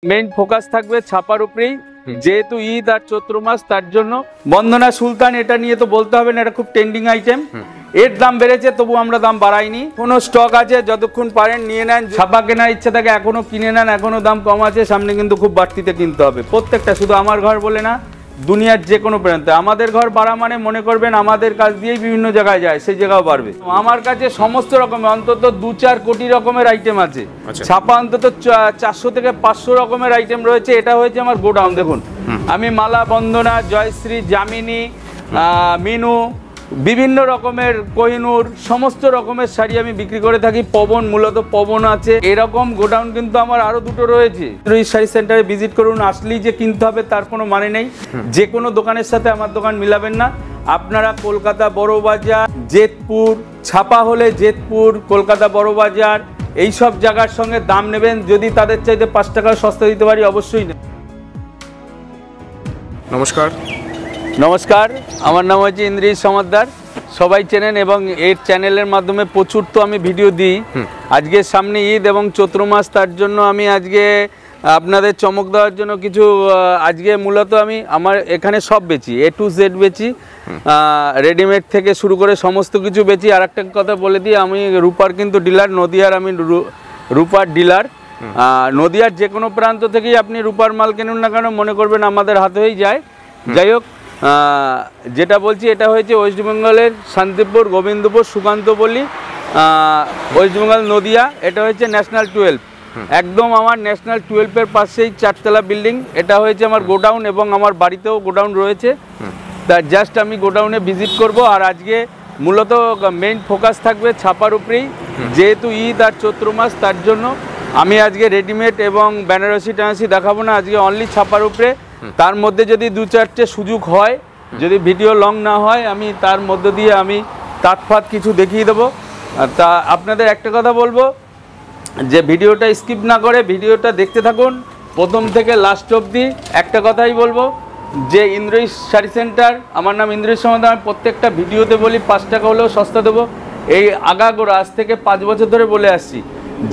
Main focus থাকবে ছাপার উপরেই, যেহেতু ঈদ আর চৈত্র মাস, তার জন্য বন্দনা সুলতান এটা নিয়ে তো বলতে হবে না, এটা খুব ট্রেন্ডিং আইটেম। এর দাম বেড়েছে, তবু আমরা দাম বাড়াইনি। কোনো স্টক আছে, যতক্ষণ পারেন নিয়ে নেন। ছাপা কেনার ইচ্ছা থাকে এখনো কিনে নেন, এখনো দাম কম আছে, সামনে কিন্তু খুব বাড়তিতে কিনতে হবে প্রত্যেকটা। শুধু আমার ঘর বলে না, দুনিয়ার যে কোনো প্রান্তে আমাদের ঘর বাড়া মানে মনে করবেন আমাদের কাছ দিয়েই বিভিন্ন জায়গায় যায়, সেই জায়গাও বাড়বে। আমার কাছে সমস্ত রকমের অন্তত 2-4 কোটি রকমের আইটেম আছে। ছাপা অন্তত 400 থেকে 500 রকমের আইটেম রয়েছে। এটা হয়েছে আমার গোডাউন। দেখুন, আমি মালা, বন্দনা, জয়শ্রী, যামিনী, মিনু, বিভিন্ন রকমের কোহিনূর, সমস্ত রকমের শাড়ি আমি বিক্রি করে থাকি। পবন, মূলত পবন আছে। এরকম গোডাউন কিন্তু আমার আরো দুটো রয়েছে। এই শাড়ি সেন্টারে ভিজিট করুন। আসলেই যে কিনতে হবে তার কোনো মানে নেই। যে কোনো দোকানের সাথে আমার দোকান মিলাবেন না। আপনারা কলকাতা বড়বাজার, জেতপুর, ছাপা হলে জেতপুর, কলকাতা বড়বাজার, এই সব জায়গার সঙ্গে দাম নেবেন। যদি তাদের চাইতে 5 টাকা সস্তা দিতে পারি, অবশ্যই নেবেন। নমস্কার। নমস্কার, আমার নাম হচ্ছে ইন্দ্রিজ সমাদ্দার, সবাই চেনেন, এবং এর চ্যানেলের মাধ্যমে প্রচুর তো আমি ভিডিও দিই। আজকে সামনে ঈদ এবং চৈত্র মাস, তার জন্য আমি আজকে আপনাদের চমক দেওয়ার জন্য কিছু, আজকে মূলত আমি আমার এখানে সব বেচি, A to Z বেচি, রেডিমেড থেকে শুরু করে সমস্ত কিছু বেচি। আর একটা কথা বলে দিই, আমি রূপার কিন্তু ডিলার, নদিয়ার আমি রূপার ডিলার। নদিয়ার যে কোনো প্রান্ত থেকেই আপনি রূপার মাল কিনুন না কেন, মনে করবেন আমাদের হাতে হয়েই যায়। যাই হোক, যেটা বলছি, এটা হয়েছে ওয়েস্ট বেঙ্গলের শান্তিপুর, গোবিন্দপুর, সুকান্তপল্লী, ওয়েস্ট বেঙ্গল, নদিয়া। এটা হচ্ছে ন্যাশনাল 12, একদম আমার ন্যাশনাল 12-এর পাশেই 4তলা বিল্ডিং। এটা হয়েছে আমার গোডাউন, এবং আমার বাড়িতেও গোডাউন রয়েছে। তা জাস্ট আমি গোডাউনে ভিজিট করব। আর আজকে মূলত মেইন ফোকাস থাকবে ছাপার উপরেই, যেহেতু ঈদ আর চৈত্র মাস, তার জন্য আমি আজকে রেডিমেড এবং বেনারসি টানারসি দেখাবো না, আজকে অনলি ছাপার উপরে। তার মধ্যে যদি 2-4টে সুযোগ হয়, যদি ভিডিও লং না হয়, আমি তার মধ্য দিয়ে আমি তাৎফাত কিছু দেখিয়ে দেবো। তা আপনাদের একটা কথা বলবো, যে ভিডিওটা স্কিপ না করে ভিডিওটা দেখতে থাকুন প্রথম থেকে লাস্ট অবধি। একটা কথাই বলবো, যে ইন্দ্রিজ শাড়ি সেন্টার, আমার নাম ইন্দ্রিজ সমাদ্দার। আমি প্রত্যেকটা ভিডিওতে বলি 5 টাকা হলেও সস্তা দেবো। এই আগাগোড়া আজ থেকে 5 বছর ধরে বলে আসছি।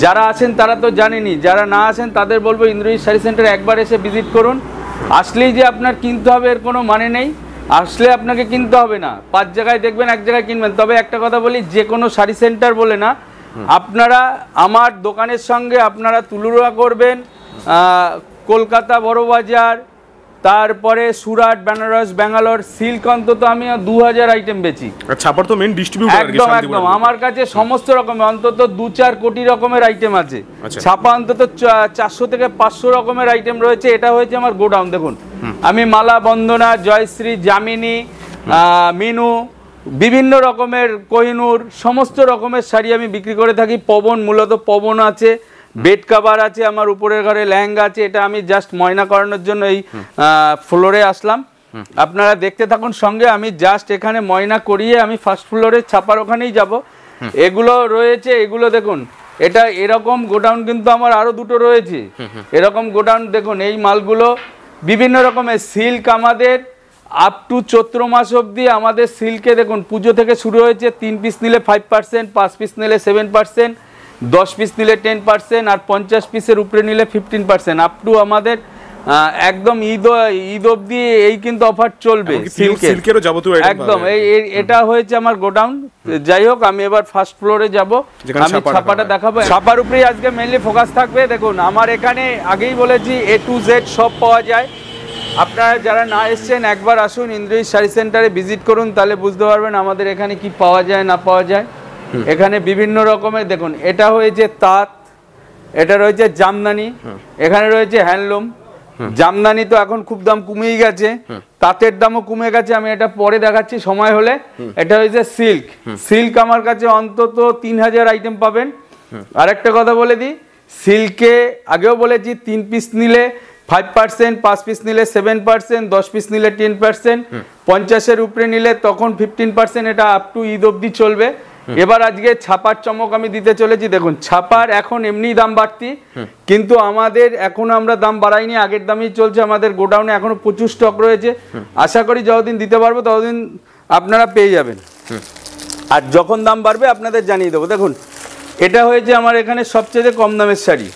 যারা আছেন তারা তো জানেনি, যারা না আছেন তাদের বলবো ইন্দ্রিজ শাড়ি সেন্টার একবার এসে ভিজিট করুন। আসলেই যে আপনার কিনতে হবে এর কোনো মানে নেই। আসলে আপনাকে কিনতে হবে না, 5 জায়গায় দেখবেন, 1 জায়গায় কিনবেন। তবে একটা কথা বলি, যে কোনো শাড়ি সেন্টার বলে না, আপনারা আমার দোকানের সঙ্গে আপনারা তুলনা করবেন কলকাতা বড়বাজার, তারপরে সুরাট, বেনারস, ব্যাঙ্গালোর, সিল্ক, অন্তত আমি 2000 আইটেম বেচি। ছাপার তো মেইন ডিস্ট্রিবিউটর। একদম একদম আমার কাছে সমস্ত রকমের অন্তত 2-4 কোটি রকমের আইটেম আছে। ছাপা অন্তত 400 থেকে 500 রকমের আইটেম রয়েছে। এটা হয়েছে আমার গোডাউন। দেখুন, আমি মালা, বন্দনা, জয়শ্রী, যামিনী, মিনু, বিভিন্ন রকমের কোহিনূর, সমস্ত রকমের শাড়ি আমি বিক্রি করে থাকি। পবন, মূলত পবন আছে, বেড কাভার আছে, আমার উপরের ঘরে লেহেঙ্গা আছে। এটা আমি জাস্ট ময়না করানোর জন্য এই ফ্লোরে আসলাম। আপনারা দেখতে থাকুন সঙ্গে। আমি জাস্ট এখানে ময়না করিয়ে আমি ফার্স্ট ফ্লোরে ছাপার ওখানেই যাব। এগুলো রয়েছে, এগুলো দেখুন, এটা এরকম গোডাউন কিন্তু আমার আরো দুটো রয়েছে। এরকম গোডাউন দেখুন, এই মালগুলো বিভিন্ন রকমের সিল্ক, আমাদের আপ টু চৈত্র মাস অবধি আমাদের সিল্কে দেখুন, পুজো থেকে শুরু হয়েছে। 3 পিস নিলে 5%, 5 পিস নিলে 7%, 10 পিস নিলে 10%, আর 50 পিসের উপরে নিলে 15%। আপ টু আমাদের একদম ঈদ অবধি এই কিন্তু অফার চলবে সিল্কেরও যাবতীয় একদম। এটা হয়েছে আমার গোডাউন। যাই হোক, আমি এবার ফার্স্ট ফ্লোরে যাব, আমি ছাপাটা দেখাবো। ছাপার উপরেই আজকে মেইনলি ফোকাস থাকবে। দেখুন, আমার এখানে আগেই বলেছি A to Z সব পাওয়া যায়। আপনারা যারা না এসছেন, একবার আসুন ইন্দ্রিজ শাড়ি সেন্টারে ভিজিট করুন, তাহলে বুঝতে পারবেন আমাদের এখানে কি পাওয়া যায় না পাওয়া যায়। এখানে বিভিন্ন রকমের, দেখুন, এটা হয়েছে তাঁত, এটা রয়েছে জামদানি, এখানে রয়েছে হ্যান্ডলুম। জামদানি তো এখন খুব দাম কমেই গেছে, তাঁতের দামও কমে গেছে, আমি এটা পরে দেখাচ্ছি সময় হলে। এটা হয়েছে সিল্ক। সিল্ক আমার কাছে অন্তত 3000 আইটেম পাবেন। আর একটা কথা বলে দিই, সিল্কে আগেও বলেছি 3 পিস নিলে 5%, 5 পিস নিলে 7%, 10 পিস নিলে 10%, 50-এর উপরে নিলে তখন 15%। এটা আপ টু ঈদ অবধি চলবে। এবার আজকে ছাপার চমক আমি দিতে চলেছি। দেখুন, ছাপার এখন এমনি দাম বাড়তি, কিন্তু আমাদের এখনো আমরা দাম বাড়াইনি, আগের দামই চলছে। আমাদের গোডাউনে এখনো প্রচুর স্টক রয়েছে। আশা করি যতদিন দিতে পারবো ততদিন আপনারা পেয়ে যাবেন, আর যখন দাম বাড়বে আপনাদের জানিয়ে দেবো। দেখুন, এটা হয়েছে আমার এখানে সবচেয়ে কম দামের শাড়ি।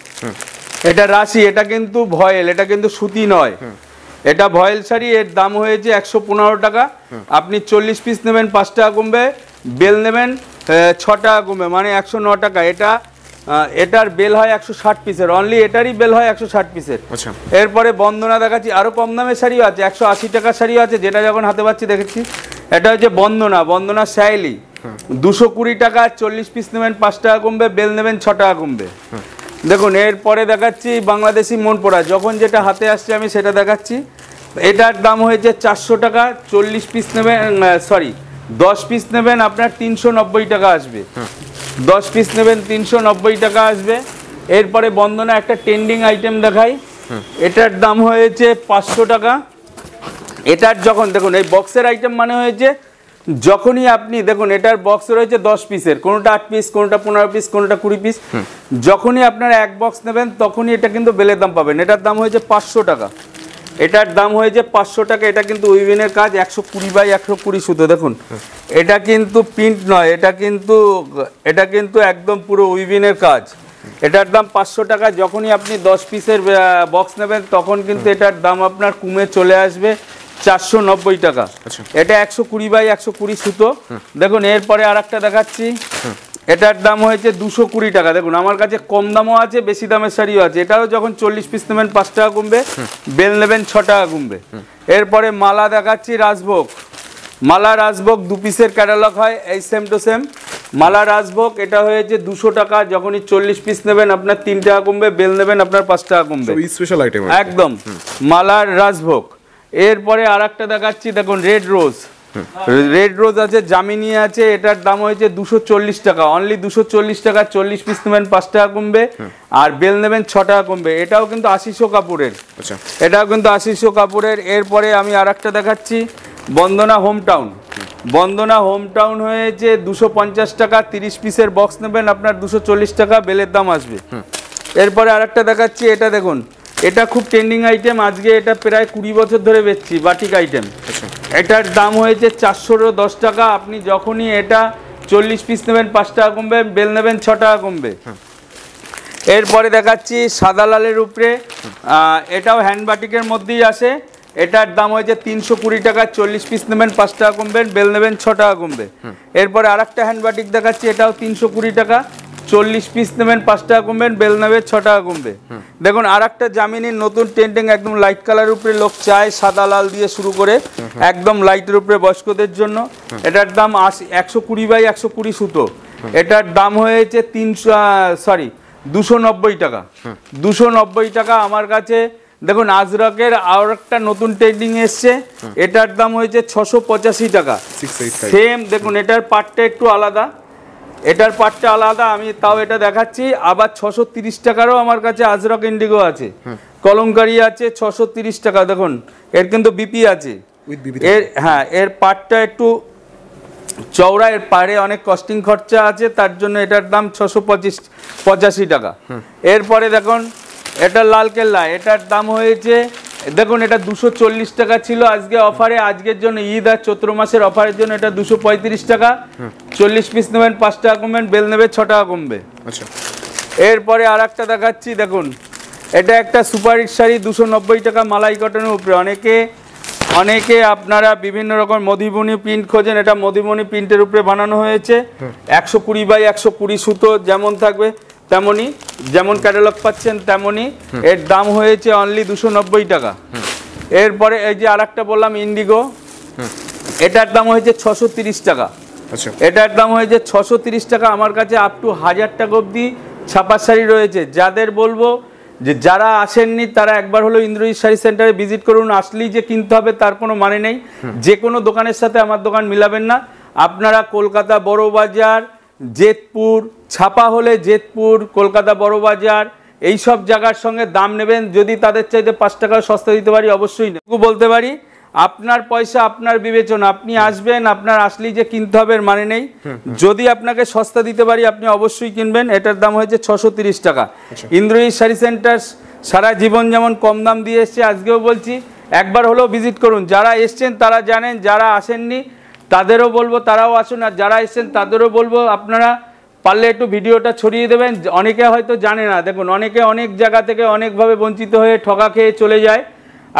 এটা রাশি, এটা কিন্তু ভয়েল, এটা কিন্তু সুতি নয়, এটা ভয়েল শাড়ি। এর দাম হয়েছে 115 টাকা। আপনি 40 পিস নেবেন 5 টাকা কমবে, বেল নেবেন 6 টাকা কমবে, মানে 109 টাকা। এটার বেল হয় 160 পিসের, অনলি এটারই বেল হয় 160 পিসের। এরপরে বন্দনা দেখাচ্ছি, আরো কম দামের শাড়িও আছে, 180 টাকার শাড়িও আছে, যেটা যখন হাতে পাচ্ছি দেখেছি। এটা হচ্ছে বন্দনা শাইলি, 220 টাকা। 40 পিস নেবেন 5 টাকা কমবে, বেল নেবেন 6 টাকা কমবে। দেখুন এরপরে দেখাচ্ছি বাংলাদেশি মনপোড়া, যখন যেটা হাতে আসছে আমি সেটা দেখাচ্ছি। এটার দাম হয়েছে 400 টাকা। 40 পিস নেবেন, সরি 10 পিস নেবেন আপনার 390 টাকা আসবে। 10 পিস নেবেন 390 টাকা আসবে। এরপরে বন্দনা একটা ট্রেন্ডিং আইটেম দেখাই, এটার দাম হয়েছে 500 টাকা। এটার যখন দেখুন এই বক্সের আইটেম মানে হয়েছে যখনই আপনি দেখুন এটার বক্স রয়েছে 10 পিসের, কোনোটা 8 পিস, কোনোটা 15 পিস, কোনোটা 20 পিস। যখনই আপনারা এক বক্স নেবেন তখনই এটা কিন্তু বেলের দাম পাবেন। এটার দাম হয়েছে 500 টাকা। এটার দাম হয়েছে 500 টাকা। এটা কিন্তু উইভিনের কাজ, 120 বাই 120 সুতো। দেখুন এটা কিন্তু প্রিন্ট নয়, এটা কিন্তু একদম পুরো উইভিনের কাজ। এটার দাম 500 টাকা। যখনই আপনি 10 পিসের বক্স নেবেন তখন কিন্তু এটার দাম আপনার কমে চলে আসবে 490 টাকা। এটা 120 বাই 120 সুতো। দেখুন এরপরে আর একটা দেখাচ্ছি, এটার দাম হয়েছে 220 টাকা। দেখুন আমার কাছে কম দামও আছে, বেশি দামের শাড়িও আছে। এটাও যখন 40 পিস নেবেন 5 টাকা কমবে, বেল নেবেন 6 টাকা কমবে। এরপরে মালা দেখাচ্ছি, রাজভোগ। মালা রাজভোগ 2 পিসের ক্যাটালগ হয়, এই সেম টু সেম মালা রাজভোগ। এটা হয়েছে 200 টাকা। যখনই 40 পিস নেবেন আপনার 3 টাকা কমবে, বেল নেবেন আপনার 5 টাকা কমবে। স্পেশাল আইটেম একদম মালার রাজভোগ। এরপরে আর একটা দেখাচ্ছি, দেখুন রেড রোজ আছে, জামিনী আছে। এটার দাম হয়েছে 240 টাকা, অনলি 240 টাকা। 40 পিস নেবেন 5 টাকা কমবে, আর বেল নেবেন 6 টাকা কমবে। এটাও কিন্তু 800 কাপড়ের, এটাও কিন্তু 800 কাপড়ের। এরপরে আমি আর একটা দেখাচ্ছি, বন্দনা হোম টাউন হয়েছে 250 টাকা। 30 পিসের বক্স নেবেন আপনার 240 টাকা, বেলের দাম আসবে। এরপরে আর একটা দেখাচ্ছি, এটা দেখুন এটা খুব ট্রেন্ডিং আইটেম, আজকে এটা প্রায় 20 বছর ধরে বেচছি, বাটিক আইটেম। এটার দাম হয়েছে 410 টাকা। আপনি যখনই এটা 40 পিস নেবেন 5 টাকা কমবে, বেল নেবেন 6 টাকা কমবে। এরপরে দেখাচ্ছি সাদা লালের উপরে, এটাও হ্যান্ড বাটিকের মধ্যেই আসে। এটার দাম হয়েছে 320 টাকা। 40 পিস নেবেন 5 টাকা কমবেন, বেল নেবেন 6 টাকা কমবে। এরপরে আর একটা হ্যান্ড বাটিক দেখাচ্ছি, এটাও 320 টাকা। 40 পিস নেবেন 5 টাকা কমবেন, বেল নেবেন 6 টাকা কমবে। দেখুন আর একটা জামিনীর নতুন ট্রেন্ডিং, একদম লাইট কালার উপরে লোক চায়, সাদা লাল দিয়ে শুরু করে একদম লাইটের উপরে বয়স্কদের জন্য। এটার দাম 120 বাই 120 সুতো। এটার দাম হয়েছে 290 টাকা। 290 টাকা আমার কাছে। দেখুন আজরকের আর একটা নতুন ট্রেন্ডিং এসছে, এটার দাম হয়েছে 685 টাকা। সেম দেখুন এটার পার্টটা একটু আলাদা, আমি তাও এটা দেখাচ্ছি। আবার 630 টাকারও আমার কাছে আজরক ইন্ডিগো আছে, কলমকারি আছে 630 টাকা। দেখুন এর কিন্তু বিপি আছে, এর পার্টটা একটু চওড়া, এর পাড়ে অনেক কস্টিং খরচা আছে, তার জন্য এটার দাম 685 টাকা। এরপরে দেখুন এটা লাল কেল্লা, এটার দাম হয়েছে, দেখুন এটা 240 টাকা ছিল, আজকে অফারে, আজকের জন্য ঈদ আর চৈত্র মাসের অফারের জন্য এটা 235 টাকা। 40 পিস নেবেন 5 টাকা কমবেন, বেল নেবে 6 টাকা কমবে। এরপরে আর একটা দেখাচ্ছি, দেখুন এটা একটা সুপার হিট শাড়ি 290 টাকা, মালাই কটনের উপরে। অনেকে আপনারা বিভিন্ন রকম মধুবনী প্রিন্ট খোঁজেন, এটা মধুবনী প্রিন্টের উপরে বানানো হয়েছে। 120 বাই 120 সুতো, যেমন থাকবে তেমনই, যেমন ক্যাটালগ পাচ্ছেন তেমনই। এর দাম হয়েছে অনলি 290 টাকা। এরপরে এই যে আর একটা বললাম ইন্ডিগো, এটার দাম হয়েছে 630 টাকা। এটার দাম হয়েছে 630 টাকা। আমার কাছে আপ টু 1000 টাকা অবধি ছাপার শাড়ি রয়েছে। যাদের বলবো যে যারা আসেননি তারা একবার হলো ইন্দ্রজিৎ শাড়ি সেন্টারে ভিজিট করুন, আসলেই যে কিনতে হবে তার কোনো মানে নেই। যে কোনো দোকানের সাথে আমার দোকান মিলাবেন না। আপনারা কলকাতা বড় বাজার, জেতপুর, ছাপা হলে জেতপুর, কলকাতা বড় বাজার, এই সব জায়গার সঙ্গে দাম নেবেন। যদি তাদের চাইতে 5 টাকা সস্তা দিতে পারি অবশ্যই বলতে পারি। আপনার পয়সা আপনার বিবেচনা, আপনি আসবেন, আপনার আসলেই যে কিনতে হবে এর মানে নেই। যদি আপনাকে সস্তা দিতে পারি আপনি অবশ্যই কিনবেন। এটার দাম হয়েছে 630 টাকা। ইন্দ্রজিৎ শাড়ি সেন্টার সারা জীবন যেমন কম দাম দিয়ে এসছে, আজকেও বলছি একবার হলেও ভিজিট করুন। যারা এসছেন তারা জানেন, যারা আসেননি তাদেরও বলবো তারাও আসুন, আর যারা এসছেন তাদেরও বলবো আপনারা পারলে একটু ভিডিওটা ছড়িয়ে দেবেন, অনেকে হয়তো জানে না। দেখুন অনেকে অনেক জায়গা থেকে অনেকভাবে বঞ্চিত হয়ে ঠকা খেয়ে চলে যায়।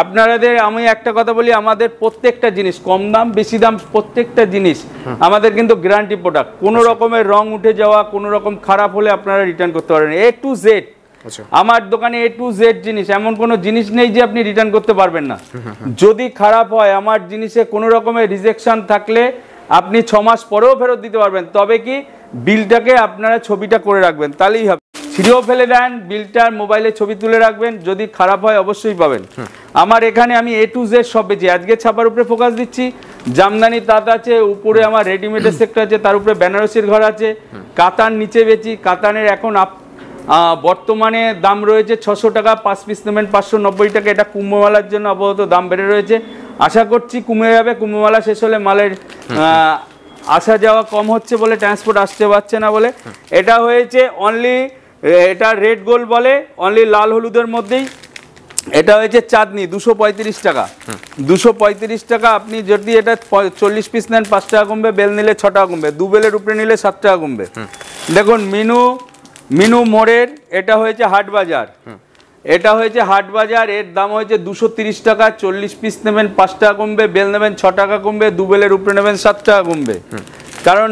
আপনাদের আমি একটা কথা বলি, আমাদের প্রত্যেকটা জিনিস কম দাম বেশি দাম প্রত্যেকটা জিনিস আমাদের কিন্তু গ্যারান্টি প্রোডাক্ট। কোনো রকমের রং উঠে যাওয়া, কোনো রকম খারাপ হলে আপনারা রিটার্ন করতে পারবেন। A to Z আমার দোকানে A to Z জিনিস, এমন কোনো জিনিস নেই যে আপনি রিটার্ন করতে পারবেন না। যদি খারাপ হয়, আমার জিনিসে কোনো রকমের রিজেকশন থাকলে আপনি 6 মাস পরেও ফেরত দিতে পারবেন। তবে কি বিলটাকে আপনারা ছবিটা করে রাখবেন, তাহলেই হবে। ছিঁড়েও ফেলে দেন, বিলটার মোবাইলে ছবি তুলে রাখবেন, যদি খারাপ হয় অবশ্যই পাবেন। আমার এখানে আমি A to Z সব বেচি। আজকে ছাপার উপরে ফোকাস দিচ্ছি। জামদানি তাঁত আছে, উপরে আমার রেডিমেডের সেক্টর আছে, তার উপরে বেনারসির ঘর আছে, কাতান নিচে বেচি। কাতানের এখন বর্তমানে দাম রয়েছে 600 টাকা, 5 পিস নেবেন 590 টাকা। এটা কুম্ভমেলার জন্য আপাতত দাম বেড়ে রয়েছে, আশা করছি কমে যাবে। কুম্ভমেলা শেষ হলে মালের আসা যাওয়া কম হচ্ছে বলে, ট্রান্সপোর্ট আসতে পারছে না বলে। এটা হয়েছে অনলি, এটা রেড গোল্ড বলে, অনলি লাল হলুদের মধ্যেই। এটা হয়েছে চাঁদনি 235 টাকা। 235 টাকা। আপনি যদি এটা 40 পিস নেন 5 টাকা কমবে, বেল নিলে 6 টাকা কমবে, 2 বেলের উপরে নিলে 7 টাকা কমবে। দেখুন মিনু মোড়ের, এটা হয়েছে হাট বাজার। এটা হয়েছে হাট বাজার, এর দাম হয়েছে 230 টাকা। 40 পিস নেবেন 5 টাকা কমবে, বেল নেবেন 6 টাকা কমবে, 2 বেলের উপরে নেবেন 7 টাকা কমবে। কারণ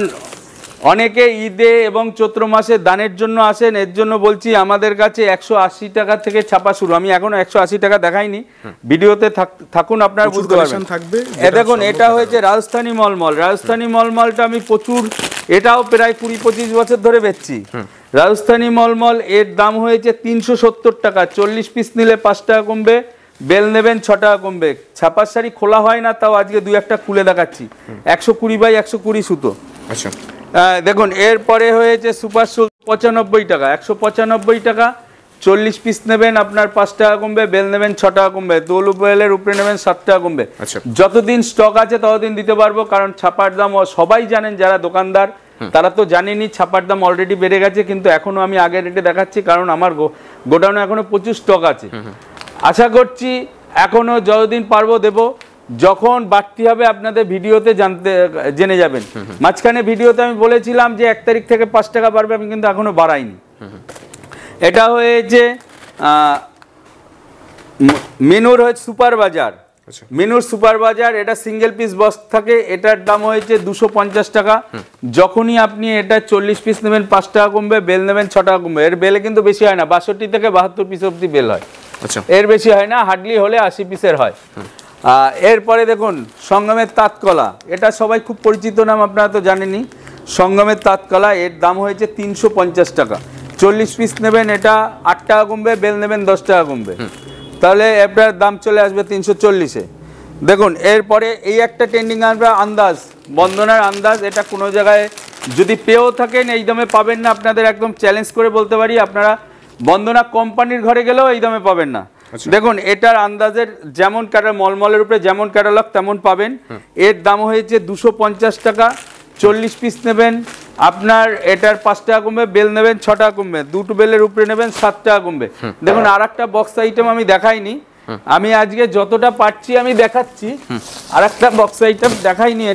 অনেকে ঈদে এবং চৈত্র মাসে দানের জন্য আসেন, এর জন্য বলছি আমাদের কাছে 180 টাকা থেকে ছাপা শুরু। আমি এখনো 180 টাকা দেখাইনি, ভিডিওতে থাকুন আপনারা বুঝতে পারবেন। দেখুন এটা হয়েছে রাজস্থানী মলমল। রাজস্থানী মলমলটা আমি প্রচুর, এটাও প্রায় 20-25 বছর ধরে বেচছি। রাজস্থানী মলমল এর দাম হয়েছে 370 টাকা। 40 পিস নিলে 5 টাকা কমবে, বেল নেবেন 6 টাকা কমবে। ছাপার শাড়ি খোলা হয় না, তাও আজকে 2-1টা খুলে দেখাচ্ছি। 120 বাই 120 সুতো। আচ্ছা দেখুন এরপরে হয়েছে সুপার সিল্ক 95 টাকা। 195 টাকা। 40 পিস নেবেন আপনার 5 টাকা কমবে, বেল নেবেন 6 টাকা কমবে, দোল বেলের উপরে নেবেন 7 টাকা কমবে। যতদিন স্টক আছে ততদিন দিতে পারবো, কারণ ছাপার দাম সবাই জানেন, যারা দোকানদার তারা তো জানেনই ছাপার দাম অলরেডি বেড়ে গেছে, কিন্তু এখনো আমি আগের রেটে দেখাচ্ছি, কারণ আমার গোডাউনে এখনো প্রচুর স্টক আছে। আশা করছি এখনো যতদিন পারবো দেবো। যখন বাড়তি হবে আপনাদের ভিডিওতে জেনে যাবেন। মাঝখানে ভিডিওতে আমি বলেছিলাম যে 1 তারিখ থেকে 5 টাকা বাড়বে, আমি কিন্তু এখনো বাড়াইনি। এটা হয়েছে মিনুর হয়েছে সুপার বাজার। মিনুর সুপার বাজার, এটা সিঙ্গেল পিস বক্স থাকে। এটার দাম হয়েছে 250 টাকা। যখনই আপনি এটা 40 পিস নেবেন 5 টাকা কমবে, বেল নেবেন 6 টাকা কমবে। এর বেলে কিন্তু বেশি হয় না, 62 থেকে 72 পিস অব্দি বেল হয়। এর বেশি হয় না, হার্ডলি হলে 80 পিসের হয়। এরপরে দেখুন সঙ্গমের তাঁতকলা, এটা সবাই খুব পরিচিত নাম, আপনারা তো জানেনই। সঙ্গমের তাঁতকলা, এর দাম হয়েছে 350 টাকা। 40 পিস নেবেন, এটা 8 টাকা কমবে, বেল নেবেন 10 টাকা কমবে, তাহলে এটার দাম চলে আসবে 340-এ। দেখুন এরপরে এই একটা ট্রেন্ডিং আমরা আন্দাজ, বন্দনার আন্দাজ। এটা কোনো জায়গায় যদি পেয়েও থাকেন এই দামে পাবেন না, আপনাদের একদম চ্যালেঞ্জ করে বলতে পারি। আপনারা বন্দনা কোম্পানির ঘরে গেলেও এই দামে পাবেন না। দেখুন এটার আন্দাজের যেমন মলমলের উপরে যেমন ক্যাটালগ তেমন পাবেন। এর দাম হয়েছে 250 টাকা। 40 পিস নেবেন আপনার, এটার 5 টাকা কমবে, বেল নেবেন 6 টাকা কমবে, 2 বেলের উপরে নেবেন 7 টাকা কমবে। দেখুন আর একটা বক্স আইটেম আমি দেখাইনি, আমি আজকে যতটা পারছি আমি দেখাচ্ছি। আর একটা বক্স আইটেম দেখাইনি,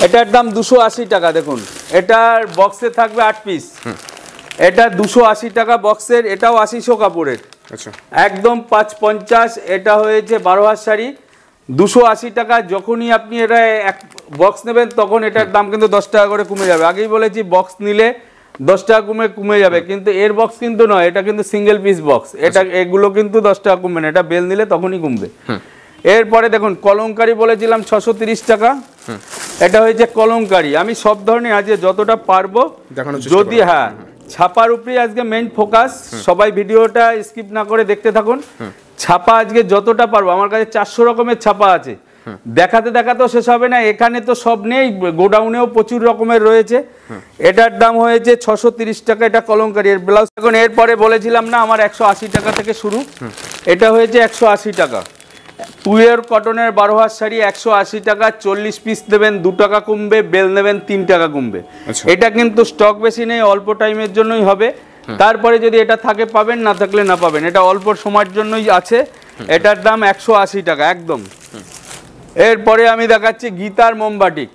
এটার দাম 280 টাকা। দেখুন এটার বক্সে থাকবে 8 পিস, এটা 280 টাকা বক্সের। এটাও 80 কাপড়ের, একদম 550। এটা হয়েছে 12 হাত শাড়ি, 280 টাকা। যখনই আপনি এটা এক বক্স নেবেন তখন এটার দাম কিন্তু 10 টাকা করে কমে যাবে। আগেই বলেছি বক্স নিলে 10 টাকা কমে যাবে, কিন্তু এর বক্স কিন্তু নয়, এটা কিন্তু সিঙ্গেল পিস বক্স। এটা এগুলো কিন্তু 10 টাকা কমবে না, এটা বেল নিলে তখনই কমবে। এরপরে দেখুন কলমকারি বলেছিলাম 630 টাকা। এটা হয়েছে কলমকারি। আমি সব ধরনের আজকে যতটা পারবো যদি, হ্যাঁ ছাপার উপরে আজকে মেইন ফোকাস, সবাই ভিডিওটা স্কিপ না করে দেখতে থাকুন। ছাপা আজকে যতটা পারবো, আমার কাছে 400 রকমের ছাপা আছে, দেখাতে দেখাতেও শেষ হবে না। এখানে তো সব নেই, গোডাউনেও প্রচুর রকমের রয়েছে। এটার দাম হয়েছে 630 টাকা। এটা কলমকারি, এর ব্লাউজ। এখন এরপরে বলেছিলাম না আমার 180 টাকা থেকে শুরু, এটা হয়েছে 180 টাকা। পিওর কটনের 12 হাত শাড়ি 180 টাকা। 40 পিস নেবেন 2 টাকা কমবে, বেল নেবেন 3 টাকা কমবে। এটা কিন্তু স্টক বেশি নেই, অল্প টাইমের জন্যই হবে। তারপরে যদি এটা থাকে পাবেন, না থাকলে না পাবেন। এটা অল্প সময়ের জন্যই আছে। এটার দাম 180 টাকা একদম। এরপরে আমি দেখাচ্ছি গীতার মোমবাটিক।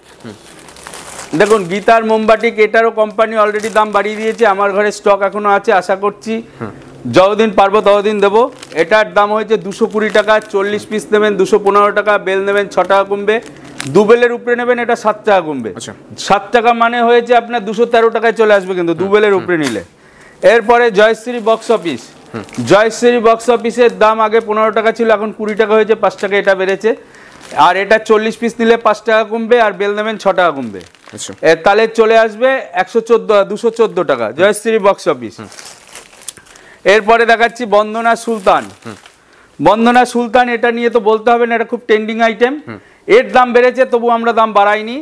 দেখুন গীতার মোমবাটিক, এটারও কোম্পানি অলরেডি দাম বাড়িয়ে দিয়েছে, আমার ঘরে স্টক এখনো আছে, আশা করছি যতদিন পারবো ততদিন দেবো। এটার দাম হয়েছে 220 টাকা, 40 পিস নেবেন 215 টাকা, বেল নেবেন 6 টাকা কমবে, দুবেলের উপরে নেবেন এটা 7 টাকা কমবে। 7 টাকা মানে হয়েছে আপনার 213 টাকায় চলে আসবে কিন্তু দুবেলের উপরে নিলে। এরপরে Joyshree box office, Joyshree box অফিসের দাম আগে 15 টাকা ছিল, এখন 20 টাকা হয়েছে, 5 টাকা এটা বেড়েছে। আর এটা 40 পিস নিলে 5 টাকা কমবে, আর বেল নেবেন 6 টাকা কমবে, তাহলে চলে আসবে 214 টাকা জয়শ্রী বক্স অফিস। এরপরে দেখাচ্ছি বন্দনা সুলতান, বন্দনা সুলতান এটা নিয়ে তো বলতে হবে না, এটা খুব ট্রেন্ডিং আইটেম। এর দাম বেড়েছে তবু আমরা দাম বাড়াইনি,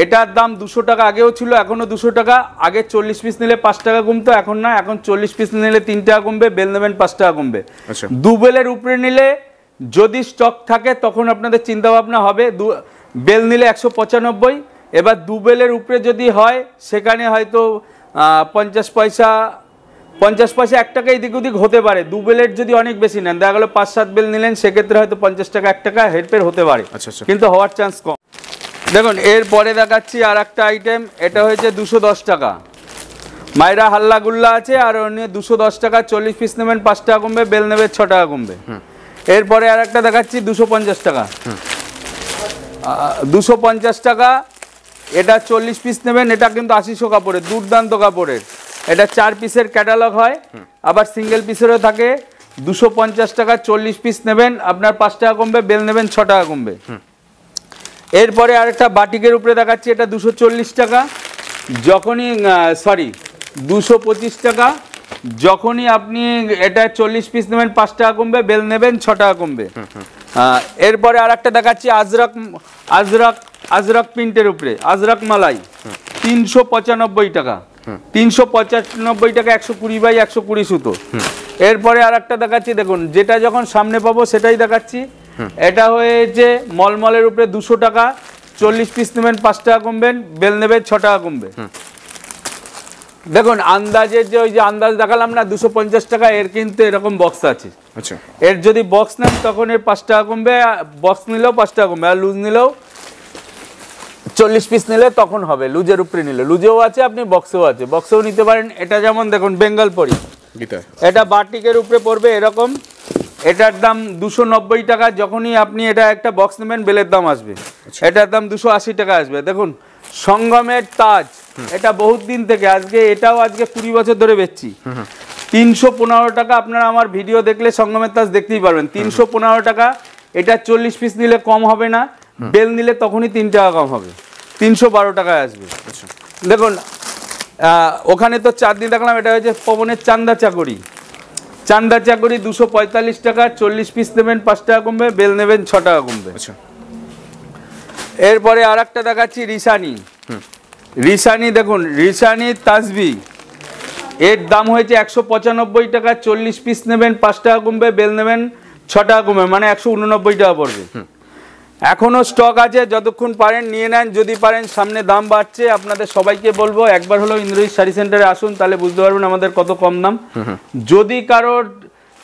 এটার দাম 200 টাকা আগেও ছিল, এখনো 200 টাকা। আগে 40 পিস নিলে 5 টাকা কমতো, এখন না, এখন 40 পিস নিলে 3 টাকা কমবে, বেল নেবেন 5 টাকা কমবে। দু বেলের উপরে নিলে যদি স্টক থাকে তখন আপনাদের চিন্তা ভাবনা হবে, বেল নিলে 195, এবার দু বেলের উপরে যদি হয় সেখানে হয়তো 50 পয়সা 1 টাকা এদিক ওদিক হতে পারে। দু বেলের যদি অনেক বেশি নেন, দেখা গেলো 5-7 বেল নিলেন, সেক্ষেত্রে হয়তো 50 টাকা 1 টাকা হেরফের হতে পারে, কিন্তু হওয়ার চান্স কম। দেখুন এরপরে দেখাচ্ছি আর একটা আইটেম, এটা হয়েছে 210 টাকা, মায়েরা হাল্লা গুল্লা আছে, আর অন্য 210 টাকা, 40 পিস নেবেন 5 টাকা কমবে, বেল নেবে 6 টাকা কমবে। এরপরে আর একটা দেখাচ্ছি 250 টাকা, 250 টাকা, এটা 40 পিস নেবেন, এটা কিন্তু 800 কাপড়ের, দুর্দান্ত কাপড়ের, এটা 4 পিসের ক্যাটালগ হয়, আবার সিঙ্গেল পিসেরও থাকে। 250 টাকা, 40 পিস নেবেন, আপনার 5 টাকা কমবে, বেল নেবেন 6 টাকা কমবে। এরপরে আরেকটা বাটিকের উপরে দেখাচ্ছি, এটা 240 টাকা, যখনই 225 টাকা, যখনই আপনি এটা 40 পিস নেবেন 5 টাকা কমবে, বেল নেবেন 6 টাকা কমবে। এরপরে আরেকটা দেখাচ্ছি আজরাক প্রিন্টের উপরে, আজরাক মালাই 395 টাকা, 395 টাকা, 120/120 সুতো। এরপরে আরেকটা দেখাচ্ছি, দেখুন যেটা যখন সামনে পাবো সেটাই দেখাচ্ছি, এটা হয়েছে মলমলের উপরে 200 টাকা, 40 পিস নেবেন 5 টাকা কমবেন, বেল নেবেন 6 টাকা কমবে। দেখুন আন্দাজের যে ওই যে আন্দাজ দেখালাম না 250 টাকা, এর কিন্তু এরকম বক্স আছে, এর যদি বক্স নেন তখন এর 5 টাকা কমবে, বক্স নিলেও 5 টাকা কমবে, আর লুজ নিলেও 40 পিস নিলে তখন হবে, লুজের উপরে নিলে, লুজেও আছে, আপনি বক্সেও আছে, বক্সেও নিতে পারেন। এটা যেমন দেখুন বেঙ্গল পরি, এটা বাটিকের উপরে পড়বে এরকম, এটার দাম 290 টাকা, যখনই আপনি এটা একটা বক্স নেবেন বেলের দাম আসবে, এটার দাম 280 টাকা আসবে। দেখুন সঙ্গমের তাজ, এটা বহুত দিন থেকে, এটাও আজকে 20 বছর ধরে বেচছি, 315 টাকা, আপনারা আমার ভিডিও দেখলে সঙ্গমের তাজ দেখতেই পারবেন, 315 টাকা। এটা 40 পিস নিলে কম হবে না, বেল নিলে তখনই 3 টাকা কম হবে, 312 টাকায় আসবে। দেখুন ওখানে তো 4 দিন দেখলাম, এটা হচ্ছে পবনের চান্দা চাকরি, 245 টাকা, 40 পিস নেবেন 5 টাকা কমবে, বেল নেবেন 6 টাকা কমবে। এরপরে আর একটা দেখাচ্ছি রিসানি, দেখুন রিসানি তাসবি, এর দাম হয়েছে 195 টাকা, 40 পিস নেবেন 5 টাকা কমবে, বেল নেবেন 6 টাকা কমবে, মানে 189 টাকা পড়বে। এখনো স্টক আছে, যতক্ষণ পারেন নিয়ে নেন, যদি পারেন, সামনে দাম বাড়ছে। আপনাদের সবাইকে বলবো একবার হলো ইন্দ্রজিৎ শাড়ি সেন্টারে আসুন, তাহলে বুঝতে পারবেন আমাদের কত কম দাম। যদি কারোর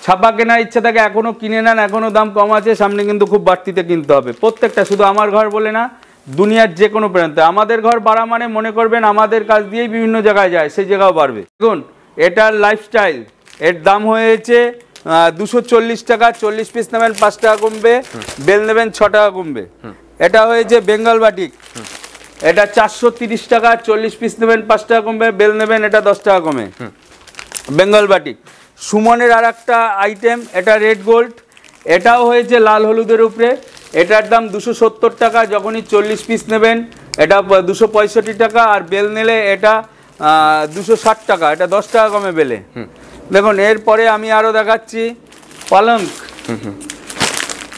ছাপা কেনার ইচ্ছা থাকে এখনো কিনে নেন, এখনো দাম কম আছে, সামনে কিন্তু খুব বাড়তিতে কিনতে হবে প্রত্যেকটা, শুধু আমার ঘর বলে না, দুনিয়ার যে কোনো প্রান্তে। আমাদের ঘর বাড়া মানে মনে করবেন আমাদের কাছ দিয়েই বিভিন্ন জায়গায় যায়, সেই জায়গাও বাড়বে। দেখুন এটার লাইফস্টাইল, এর দাম হয়েছে 240 টাকা, 40 পিস নেবেন 5 টাকা কমবে, বেল নেবেন 6 টাকা কমবে। এটা হয়েছে বেঙ্গল বাটিক, এটা 430 টাকা, 40 পিস নেবেন 5 টাকা কমবে, বেল নেবেন এটা 10 টাকা কমে, বেঙ্গল বাটিক। সুমনের আর একটা আইটেম, এটা রেড গোল্ড, এটাও হয়েছে লাল হলুদের উপরে, এটার দাম 270 টাকা, যখনই 40 পিস নেবেন এটা 265 টাকা, আর বেল নিলে এটা 260 টাকা, এটা 10 টাকা কমে বেলে। দেখুন এরপরে আমি আরও দেখাচ্ছি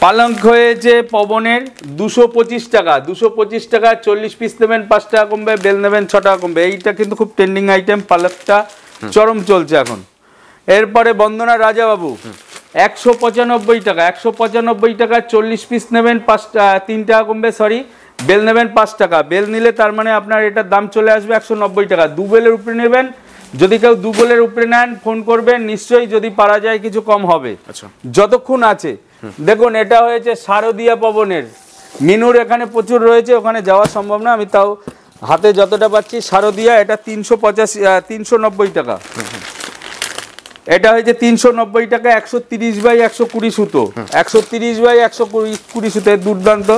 পালঙ্ক হয়েছে পবনের 225 টাকা, 225 টাকা, 40 পিস নেবেন 5 টাকা কমবে, বেল নেবেন 6 টাকা কমবে। এইটা কিন্তু খুব ট্রেন্ডিং আইটেম, পালকটা চরম চলছে এখন। এরপরে বন্দনা রাজাবাবু 195 টাকা, 195 টাকা, 40 পিস নেবেন 3 টাকা কমবে, বেল নেবেন 5 টাকা, বেল নিলে তার মানে আপনার এটার দাম চলে আসবে 190 টাকা। দু বেলের উপরে নেবেন, যদি কেউ দু বেলের উপরে নেন ফোন করবেন, নিশ্চয়ই যদি পারা যায় কিছু কম হবে, যতক্ষণ আছে। দেখুন এটা হয়েছে শারদীয়া পবনের, মিনুর এখানে প্রচুর রয়েছে, ওখানে যাওয়া সম্ভব না, আমি তাও হাতে যতটা পাচ্ছি শারদিয়া, এটা 390 টাকা। এটা হয়েছে 390 টাকা, 130 বাই 120 সুতো, 130 বাই 120 সুতো, দুর্দান্ত।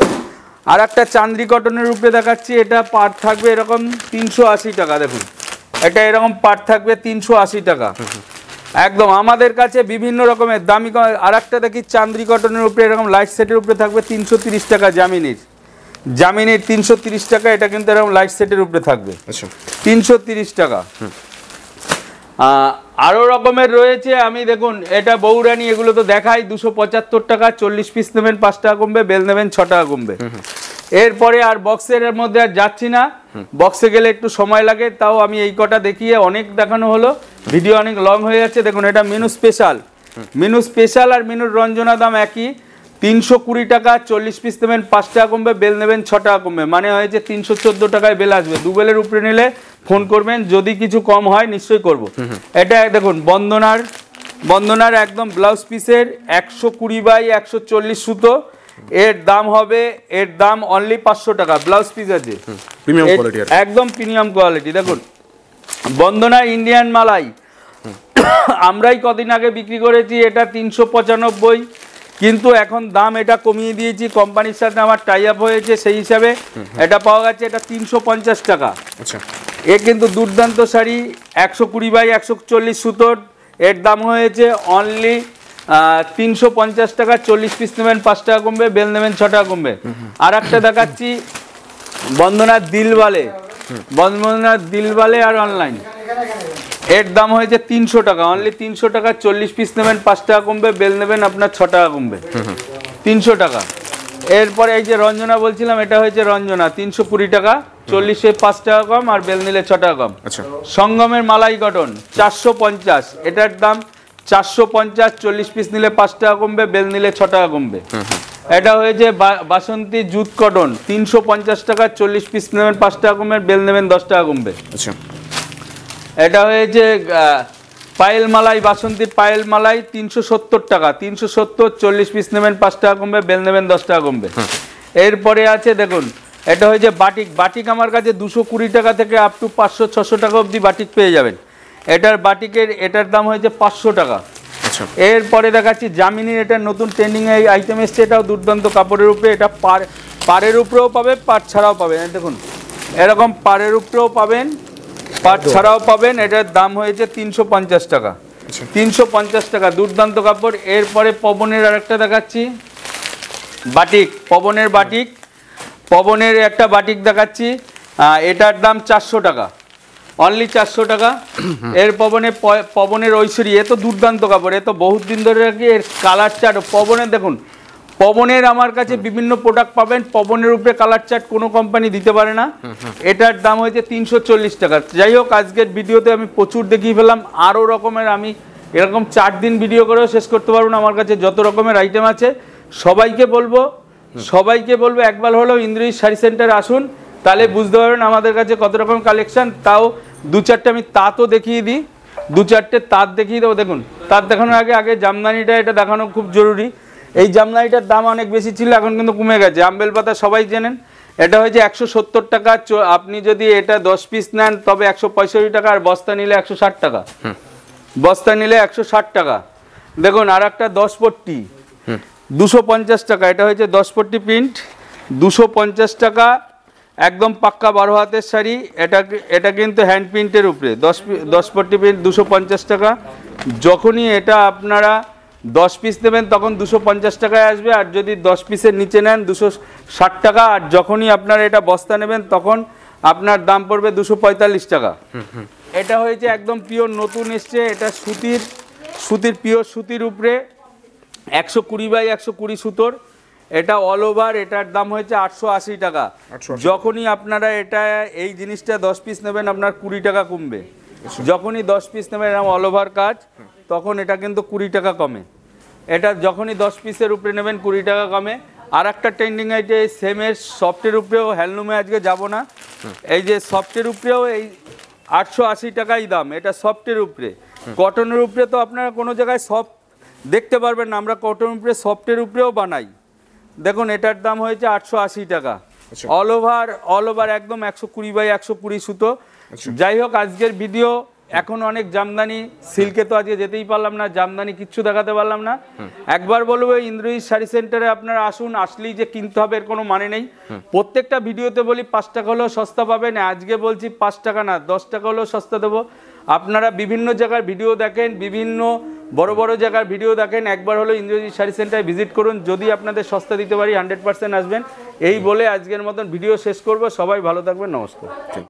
আর একটা চান্দ্রি কটনের উপরে দেখাচ্ছি, এটা পাট থাকবে এরকম 380 টাকা। দেখুন এটা এরকম পাট থাকবে 380 টাকা একদম। আমাদের কাছে বিভিন্ন রকমের দামি। আর একটা দেখি চান্দ্রি কটনের উপরে এরকম লাইট সেটের উপরে থাকবে 330 টাকা, জামিনির 330 টাকা। এটা কিন্তু এরকম লাইট সেটের উপরে থাকবে 330 টাকা। আরও রকমের রয়েছে, আমি দেখুন এটা বৌরানি, এগুলো তো দেখাই। 275 টাকা, 40 পিস নেবেন 5 টাকা কমবে, বেল নেবেন 6 টাকা কমবে। এরপরে আর বক্সের মধ্যে আর যাচ্ছি না, বক্সে গেলে একটু সময় লাগে, তাও আমি এই কটা দেখিয়ে অনেক দেখানো হলো, ভিডিও অনেক লং হয়ে যাচ্ছে। দেখুন এটা মিনু স্পেশাল, মিনু স্পেশাল আর মিনুর রঞ্জনা দাম একই, 320 টাকা, 40 পিস নেবেন 5 টাকা কমবে, বেল নেবেন 6 টাকা কমবে, মানে হয়েছে 314 টাকায় বেল আসবে। 2 বেলের উপরে নিলে ফোন করবেন, যদি কিছু কম হয় নিশ্চয়ই করব। এটা দেখুন বন্দনার একদম ব্লাউজ পিসের 120 বাই 140 সুতো, এর দাম হবে, এর দাম অনলি 500 টাকা। ব্লাউজ পিস আছে প্রিমিয়াম কোয়ালিটি, একদম প্রিমিয়াম কোয়ালিটি। দেখুন বন্দনার ইন্ডিয়ান মালাই আমরাই কদিন আগে বিক্রি করেছি, এটা 395, কিন্তু এখন দাম এটা কমিয়ে দিয়েছি, কোম্পানির সাথে আমার টাই আপ হয়েছে, সেই হিসাবে এটা পাওয়া গেছে এটা 350 টাকা। আচ্ছা, এ কিন্তু দুর্দান্ত শাড়ি, 120 বাই 140 সুতোর, এর দাম হয়েছে অনলি 350 টাকা। 40 পিস নেবেন 5 টাকা কমবে, বেল নেবেন 6 টাকা কমবে। আর একটা দেখাচ্ছি বন্দনার দিলবালে আর অনলাইন, এর দাম হয়েছে 300 টাকা, অনলি 300 টাকা। 40 পিস নেবেন 5 টাকা কমবে, বেল নেবেন আপনার 6 টাকা কমবে, 300 টাকা। এরপরে এই যে রঞ্জনা বলছিলাম, এটা হয়েছে রঞ্জনা 320 টাকা, 40-এ 5 টাকা কম, আর বেল নিলে 6 টাকা কম। সঙ্গমের মালাই কটন 450, এটার দাম 450, 40 পিস নিলে 5 টাকা কমবে, বেল নিলে 6 টাকা কমবে। এটা হয়েছে বাসন্তী জুট কটন 350 টাকা, 40 পিস নেবেন 5 টাকা কমবে, বেল নেবেন 10 টাকা কমবে। এটা হয়েছে পায়েল মালাই, বাসন্তীর পায়েল মালাই 370 টাকা, 370, 40 পিস নেবেন 5 টাকা কমবে, বেল নেবেন 10 টাকা কমবে। এরপরে আছে দেখুন, এটা হয়েছে বাটিক আমার কাছে 220 টাকা থেকে আপ টু 500-600 টাকা অবধি বাটিক পেয়ে যাবেন। এটার দাম হয়েছে 500 টাকা। এরপরে দেখাচ্ছি জামিনীর, এটা নতুন ট্রেন্ডিং আইটেম এসছে, এটাও দুর্দান্ত কাপড়ের উপরে, এটা পাড়ের উপরেও পাবে, পাট ছাড়াও পাবেন। দেখুন এরকম পাড়ের উপরেও পাবেন, পাট ছাড়াও পাবেন। এটার দাম হয়েছে 350 টাকা, 350 টাকা, দুর্দান্ত কাপড়। এরপরে পবনের আরেকটা দেখাচ্ছি, পবনের একটা বাটিক দেখাচ্ছি, এটার দাম 400 টাকা, অনলি 400 টাকা। এর পবনের ঐশ্বরী, এ তো দুর্দান্ত কাপড়, এ তো বহুত দিন ধরে রাখি, এর কালার চার্ট পবনের, দেখুন পবনের আমার কাছে বিভিন্ন প্রোডাক্ট পাবেন, পবনের উপরে কালার চার্ট কোনো কোম্পানি দিতে পারে না। এটার দাম হয়েছে 340 টাকা। যাই হোক, আজকের ভিডিওতে আমি প্রচুর দেখিয়ে ফেলাম, আরও রকমের আমি এরকম 4 দিন ভিডিও করেও শেষ করতে পারবো না। আমার কাছে যত রকমের আইটেম আছে, সবাইকে বলবো একবার হলেও ইন্দ্রজিৎ শাড়ি সেন্টারে আসুন, তাহলে বুঝতে পারবেন আমাদের কাছে কত রকম কালেকশন। তাও 2-4টে আমি তাঁতও দেখিয়ে দিই, 2-4টে তাঁত দেখিয়ে দেবো। দেখুন তাঁত দেখানোর আগে জামদানিটা এটা দেখানো খুব জরুরি। এই জামদানিটার দাম অনেক বেশি ছিল, এখন কিন্তু কমে গেছে। আমবেল পাতা সবাই জানেন, এটা হয়েছে 170 টাকা। আপনি যদি এটা 10 পিস নেন তবে 165 টাকা, আর বস্তা নিলে 160 টাকা, বস্তা নিলে 160 টাকা। দেখুন আর একটা 10 পট্টি 250 টাকা, এটা হয়েছে 10 পট্টি প্রিন্ট 250 টাকা, একদম পাক্কা 12 হাতের শাড়ি। এটা কিন্তু হ্যান্ড প্রিন্টের উপরে 10 পট্টি প্রিন্ট 250 টাকা। যখনই এটা আপনারা 10 পিস নেবেন তখন 250 টাকায় আসবে, আর যদি 10 পিসের নিচে নেন 260 টাকা, আর যখনই আপনারা এটা বস্তা নেবেন তখন আপনার দাম পড়বে 245 টাকা। এটা হয়েছে একদম পিওর নতুন এসছে, এটা সুতির পিওর সুতির উপরে 120 বাই 120 সুতোর, এটা অল ওভার। এটার দাম হয়েছে 880 টাকা। যখনই আপনারা এই জিনিসটা 10 পিস নেবেন আপনার 20 টাকা কমবে। যখনই 10 পিস নেবেন এরকম অল ওভার কাজ, তখন এটা কিন্তু 20 টাকা কমে। এটা যখনই 10 পিসের উপরে নেবেন 20 টাকা কমে। আর একটা ট্রেন্ডিং আইটে সেমের সফটের উপরেও, হ্যান্ডলুমে আজকে যাব না, এই যে সফটের উপরেও এই 880 টাকাই দাম। এটা সফটের উপরে, কটনের উপরে তো আপনারা কোনো জায়গায় সফট দেখতে পারবেন না, আমরা কটনের উপরে সফটের উপরেও বানাই। দেখুন এটার দাম হয়েছে 880 টাকা, অল ওভার একদম 120 বাই 120 সুতো। যাই হোক, আজকের ভিডিও এখন অনেক জামদানি, সিল্কে তো আজকে যেতেই পারলাম না, জামদানি কিচ্ছু দেখাতে পারলাম না। একবার বলবো ইন্দ্রজিৎ শাড়ি সেন্টারে আপনারা আসুন, আসলেই যে কিনতে হবে এর কোনো মানে নেই। প্রত্যেকটা ভিডিওতে বলি 5 টাকা হলেও সস্তা পাবেন, আজকে বলছি 5 টাকা না 10 টাকা হলেও সস্তা দেবো। আপনারা বিভিন্ন জায়গার ভিডিও দেখেন, বিভিন্ন বড় বড় জায়গার ভিডিও দেখেন, একবার হলো ইন্দ্রজিৎ শাড়ি সেন্টারে ভিজিট করুন, যদি আপনাদের সস্তা দিতে পারি 100% আসবেন। এই বলে আজকের মতন ভিডিও শেষ করব। সবাই ভালো থাকবেন, নমস্কার।